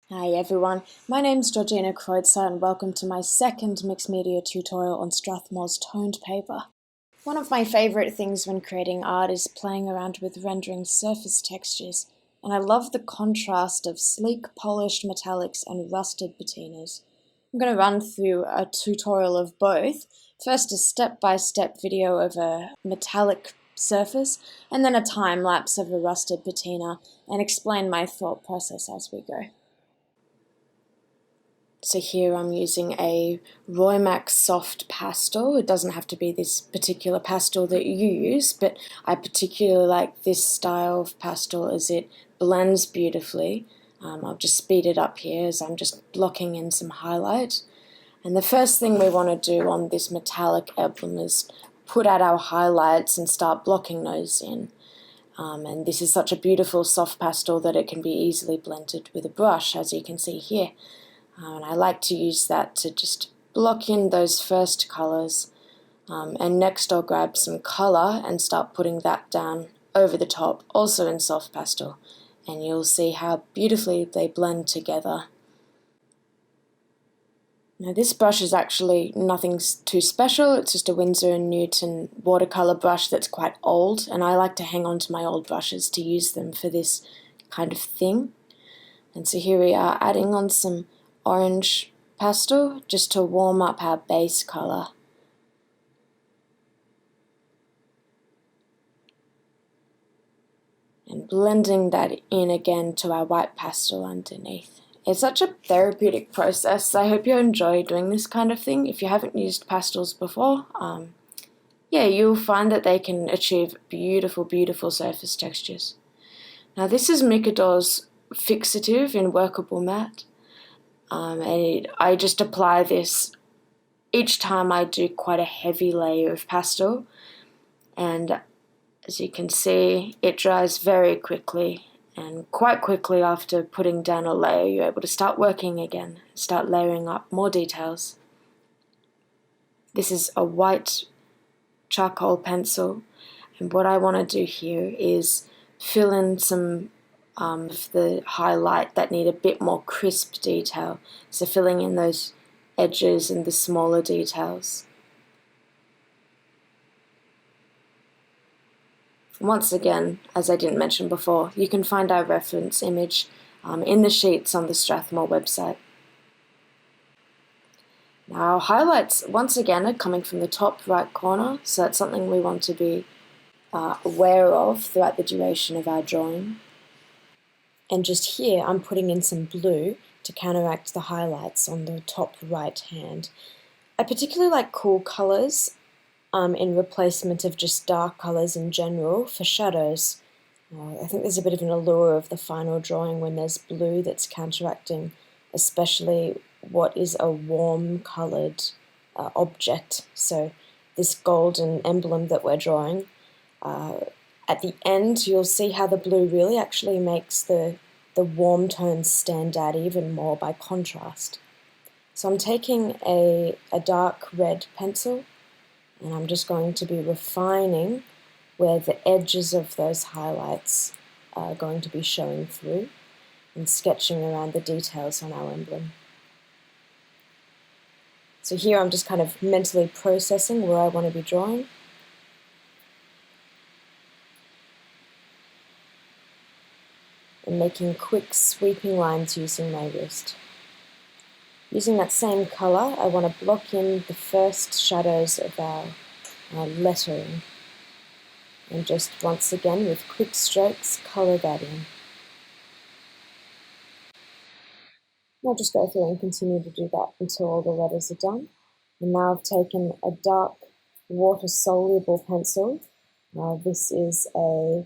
Hi everyone, my name's Georgina Kreutzer and welcome to my second mixed media tutorial on Strathmore's toned paper. One of my favourite things when creating art is playing around with rendering surface textures, and I love the contrast of sleek polished metallics and rusted patinas. I'm going to run through a tutorial of both, first a step-by-step video of a metallic surface, and then a time-lapse of a rusted patina, and explain my thought process as we go. So here I'm using a Roymax soft pastel. It doesn't have to be this particular pastel that you use, but I particularly like this style of pastel as it blends beautifully. I'll just speed it up here as I'm just blocking in some highlight. And the first thing we want to do on this metallic emblem is put out our highlights and start blocking those in. And this is such a beautiful soft pastel that it can be easily blended with a brush, as you can see here. And I like to use that to just block in those first colours. And next I'll grab some colour and start putting that down over the top, also in soft pastel. And you'll see how beautifully they blend together. Now this brush is actually nothing too special, it's just a Winsor & Newton watercolour brush that's quite old, and I like to hang on to my old brushes to use them for this kind of thing. And so here we are adding on some orange pastel just to warm up our base colour. And blending that in again to our white pastel underneath. It's such a therapeutic process. I hope you enjoy doing this kind of thing. If you haven't used pastels before, you'll find that they can achieve beautiful, beautiful surface textures. Now this is Micador's Fixative in Workable matte. And I just apply this each time I do quite a heavy layer of pastel, and as you can see it dries very quickly, and quite quickly after putting down a layer you're able to start working again, start layering up more details. This is a white charcoal pencil, and what I want to do here is fill in some of the highlight that need a bit more crisp detail, so filling in those edges and the smaller details. Once again, as I didn't mention before, you can find our reference image in the sheets on the Strathmore website. Now our highlights once again are coming from the top right corner, so that's something we want to be aware of throughout the duration of our drawing. And just here I'm putting in some blue to counteract the highlights on the top right hand. I particularly like cool colours in replacement of just dark colours in general for shadows. I think there's a bit of an allure of the final drawing when there's blue that's counteracting especially what is a warm coloured object. So this golden emblem that we're drawing, at the end you'll see how the blue really actually makes the warm tones stand out even more by contrast. So I'm taking a dark red pencil and I'm just going to be refining where the edges of those highlights are going to be showing through and sketching around the details on our emblem. So here I'm just kind of mentally processing where I want to be drawing. And making quick sweeping lines using my wrist. Using that same colour, I want to block in the first shadows of our lettering. And just once again with quick strokes colour that in. I'll just go through and continue to do that until all the letters are done. And now I've taken a dark water-soluble pencil. This is a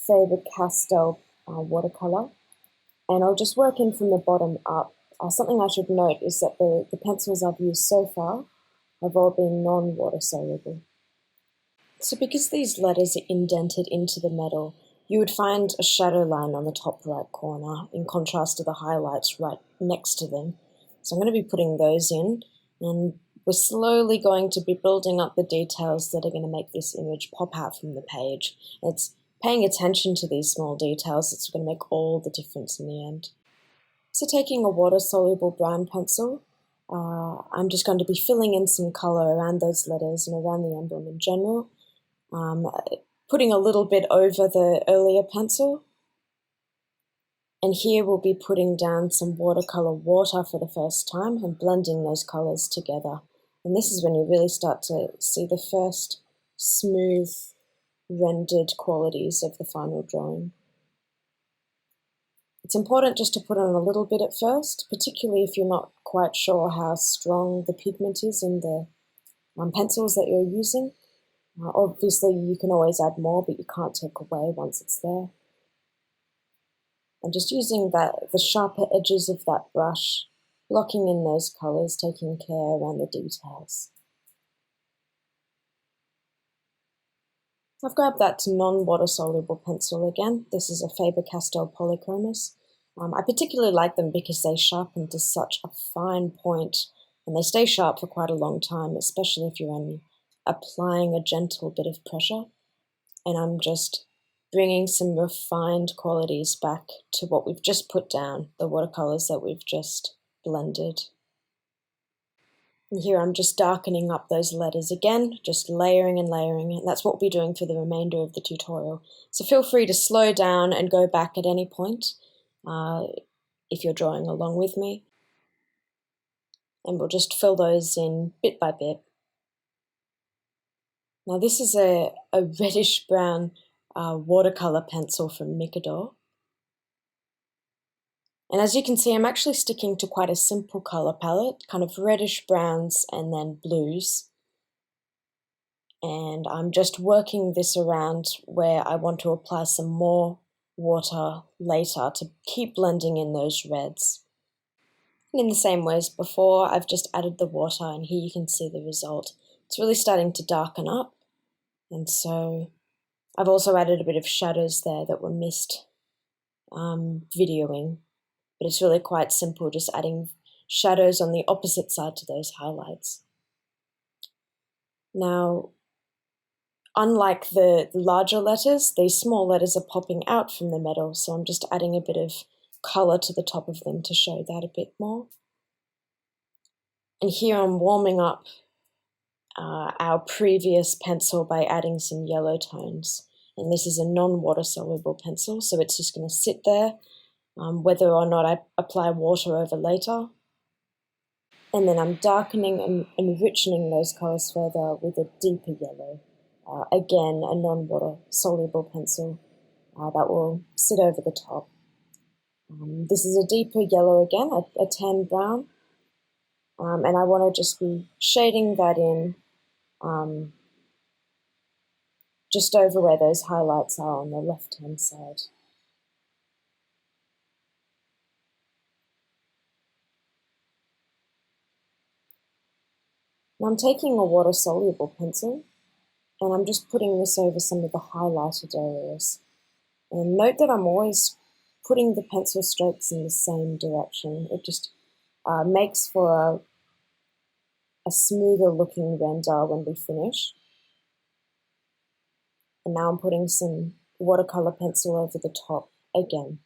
Faber-Castell watercolour, and I'll just work in from the bottom up. Something I should note is that the pencils I've used so far have all been non-water soluble. So because these letters are indented into the metal, you would find a shadow line on the top right corner in contrast to the highlights right next to them. So I'm going to be putting those in, and we're slowly going to be building up the details that are going to make this image pop out from the page. It's paying attention to these small details that's going to make all the difference in the end. So taking a water-soluble brown pencil, I'm just going to be filling in some colour around those letters and around the emblem in general, putting a little bit over the earlier pencil. And here we'll be putting down some watercolour water for the first time and blending those colours together. And this is when you really start to see the first smooth rendered qualities of the final drawing. It's important just to put on a little bit at first, particularly if you're not quite sure how strong the pigment is in the pencils that you're using. Obviously you can always add more, but you can't take away once it's there. And just using the sharper edges of that brush, blocking in those colours, taking care around the details. I've grabbed that non-water-soluble pencil again. This is a Faber-Castell Polychromos. I particularly like them because they sharpen to such a fine point, and they stay sharp for quite a long time, especially if you're only applying a gentle bit of pressure. And I'm just bringing some refined qualities back to what we've just put down, the watercolours that we've just blended. And here I'm just darkening up those letters again, just layering and layering, and that's what we'll be doing for the remainder of the tutorial. So feel free to slow down and go back at any point if you're drawing along with me. And we'll just fill those in bit by bit. Now this is a reddish-brown watercolour pencil from Micador. And as you can see, I'm actually sticking to quite a simple colour palette, kind of reddish browns and then blues. And I'm just working this around where I want to apply some more water later to keep blending in those reds. And in the same way as before, I've just added the water, and here you can see the result. It's really starting to darken up. And so I've also added a bit of shadows there that were missed videoing. But it's really quite simple, just adding shadows on the opposite side to those highlights. Now, unlike the larger letters, these small letters are popping out from the metal, so I'm just adding a bit of colour to the top of them to show that a bit more. And here I'm warming up our previous pencil by adding some yellow tones. And this is a non-water soluble pencil, so it's just going to sit there, whether or not I apply water over later. And then I'm darkening and enriching those colours further with a deeper yellow. Again, a non-water soluble pencil that will sit over the top. This is a deeper yellow again, a tan brown. And I want to just be shading that in just over where those highlights are on the left-hand side. Now I'm taking a water-soluble pencil, and I'm just putting this over some of the highlighted areas. And note that I'm always putting the pencil strokes in the same direction. It just makes for a smoother looking render when we finish. And now I'm putting some watercolor pencil over the top again.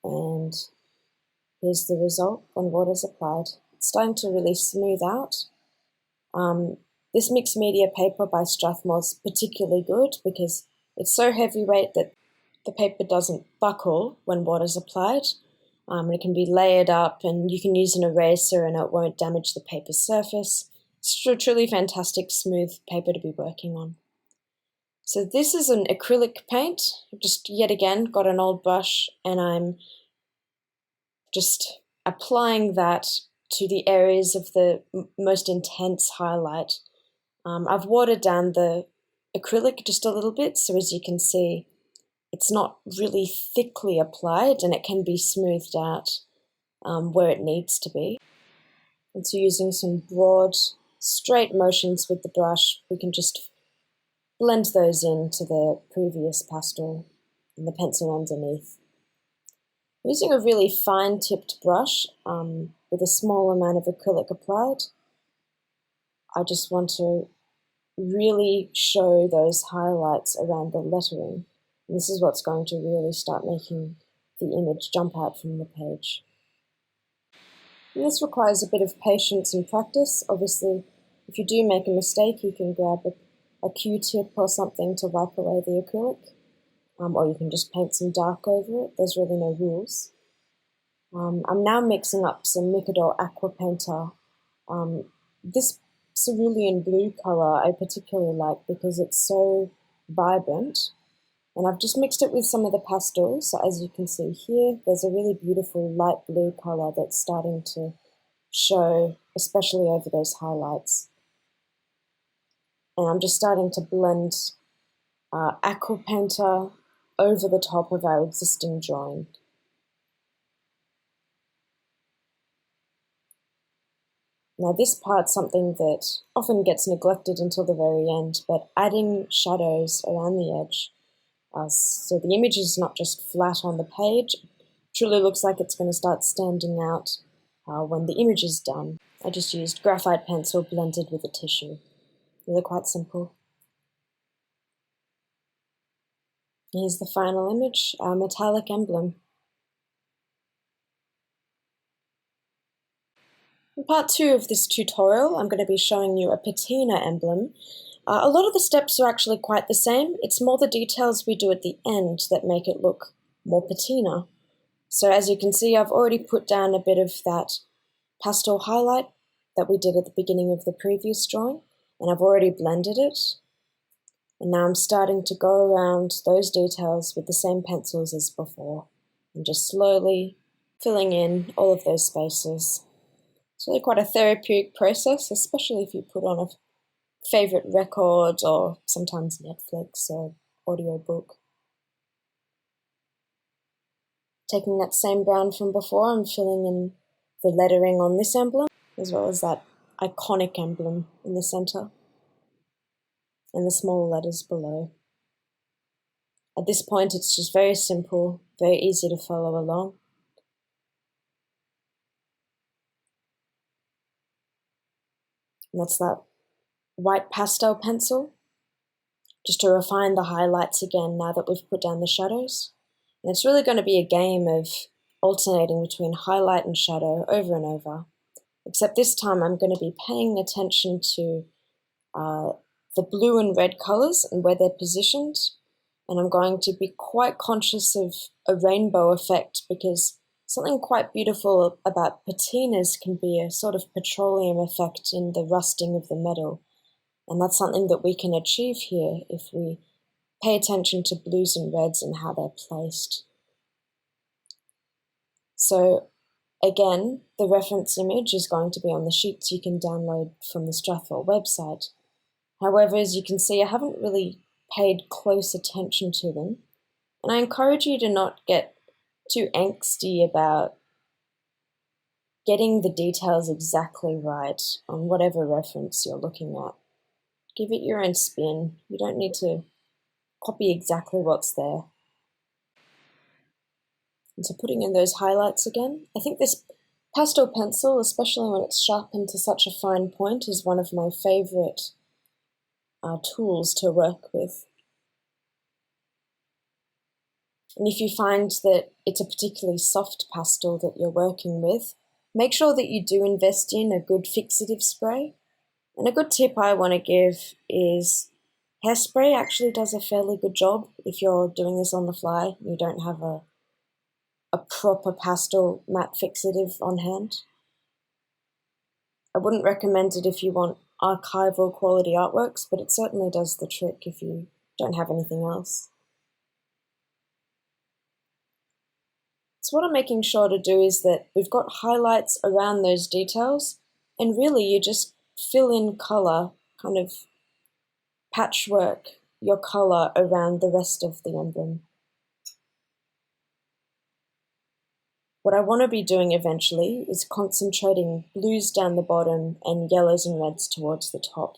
And here's the result when water's applied. It's starting to really smooth out. This mixed media paper by Strathmore is particularly good because it's so heavyweight that the paper doesn't buckle when water's applied. It can be layered up, and you can use an eraser and it won't damage the paper surface. It's a truly fantastic smooth paper to be working on. So this is an acrylic paint. I've just yet again got an old brush, and I'm just applying that to the areas of the most intense highlight. I've watered down the acrylic just a little bit, so as you can see, it's not really thickly applied, and it can be smoothed out where it needs to be. And so using some broad, straight motions with the brush, we can just blend those into the previous pastel and the pencil underneath. I'm using a really fine-tipped brush with a small amount of acrylic applied. I just want to really show those highlights around the lettering. And this is what's going to really start making the image jump out from the page. And this requires a bit of patience and practice. Obviously, if you do make a mistake, you can grab a Q-tip or something to wipe away the acrylic, or you can just paint some dark over it. There's really no rules. I'm now mixing up some Micador aqua painter. This cerulean blue color I particularly like because it's so vibrant. And I've just mixed it with some of the pastels. So as you can see here, there's a really beautiful light blue color that's starting to show, especially over those highlights. And I'm just starting to blend aqua painter over the top of our existing drawing. Now this part's something that often gets neglected until the very end, but adding shadows around the edge, so the image is not just flat on the page, it truly looks like it's going to start standing out when the image is done. I just used graphite pencil blended with a tissue. Really quite simple. Here's the final image, our metallic emblem. In part 2 of this tutorial, I'm going to be showing you a patina emblem. A lot of the steps are actually quite the same. It's more the details we do at the end that make it look more patina. So as you can see, I've already put down a bit of that pastel highlight that we did at the beginning of the previous drawing, and I've already blended it. And now I'm starting to go around those details with the same pencils as before, and just slowly filling in all of those spaces. It's really quite a therapeutic process, especially if you put on a favorite record or sometimes Netflix or audiobook. Taking that same brown from before, I'm filling in the lettering on this emblem, as well as that iconic emblem in the center, and the small letters below. At this point, it's just very simple, very easy to follow along. And that's that white pastel pencil, just to refine the highlights again now that we've put down the shadows. And it's really going to be a game of alternating between highlight and shadow over and over. Except this time I'm going to be paying attention to the blue and red colors and where they're positioned. And I'm going to be quite conscious of a rainbow effect, because something quite beautiful about patinas can be a sort of petroleum effect in the rusting of the metal. And that's something that we can achieve here if we pay attention to blues and reds and how they're placed. So again, the reference image is going to be on the sheets you can download from the Strathmore website. However, as you can see, I haven't really paid close attention to them. And I encourage you to not get too angsty about getting the details exactly right on whatever reference you're looking at. Give it your own spin. You don't need to copy exactly what's there. And so putting in those highlights again, I think this pastel pencil, especially when it's sharpened to such a fine point, is one of my favorite tools to work with. And if you find that it's a particularly soft pastel that you're working with, make sure that you do invest in a good fixative spray. And a good tip I want to give is hairspray actually does a fairly good job if you're doing this on the fly and you don't have a proper pastel matte fixative on hand. I wouldn't recommend it if you want archival quality artworks, but it certainly does the trick if you don't have anything else. So what I'm making sure to do is that we've got highlights around those details, and really you just fill in color, kind of patchwork your color around the rest of the emblem. What I want to be doing eventually is concentrating blues down the bottom and yellows and reds towards the top.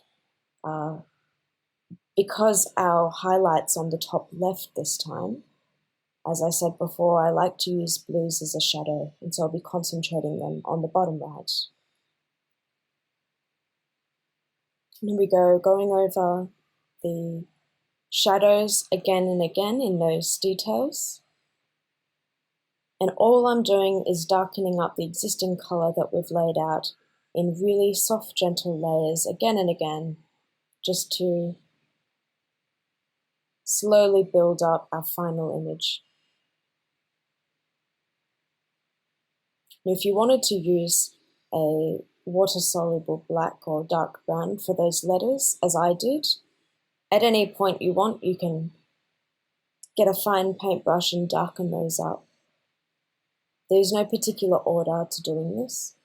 Because our highlight's on the top left this time, as I said before, I like to use blues as a shadow, and so I'll be concentrating them on the bottom right. And here we go, going over the shadows again and again in those details. And all I'm doing is darkening up the existing color that we've laid out in really soft, gentle layers again and again, just to slowly build up our final image. And if you wanted to use a water-soluble black or dark brown for those letters, as I did, at any point you want, you can get a fine paintbrush and darken those up. There's no particular order to doing this,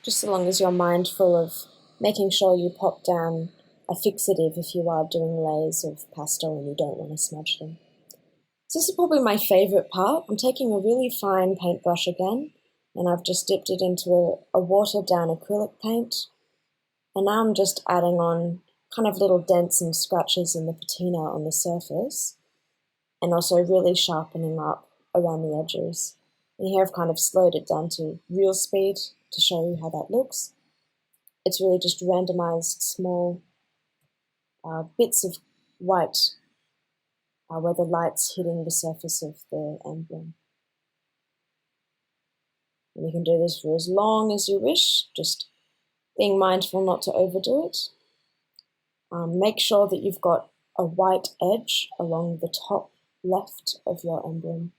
just so long as you're mindful of making sure you pop down a fixative if you are doing layers of pastel and you don't want to smudge them. So this is probably my favorite part. I'm taking a really fine paintbrush again, and I've just dipped it into a watered down acrylic paint. And now I'm just adding on kind of little dents and scratches in the patina on the surface, and also really sharpening up around the edges. And here I've kind of slowed it down to real speed to show you how that looks. It's really just randomized small bits of white where the light's hitting the surface of the emblem. And you can do this for as long as you wish, just being mindful not to overdo it. Make sure that you've got a white edge along the top left of your emblem.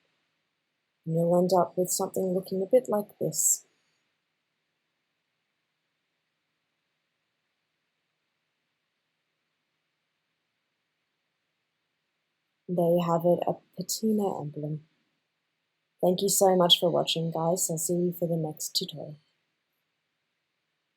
And you'll end up with something looking a bit like this. And there you have it, a patina emblem. Thank you so much for watching, guys. I'll see you for the next tutorial.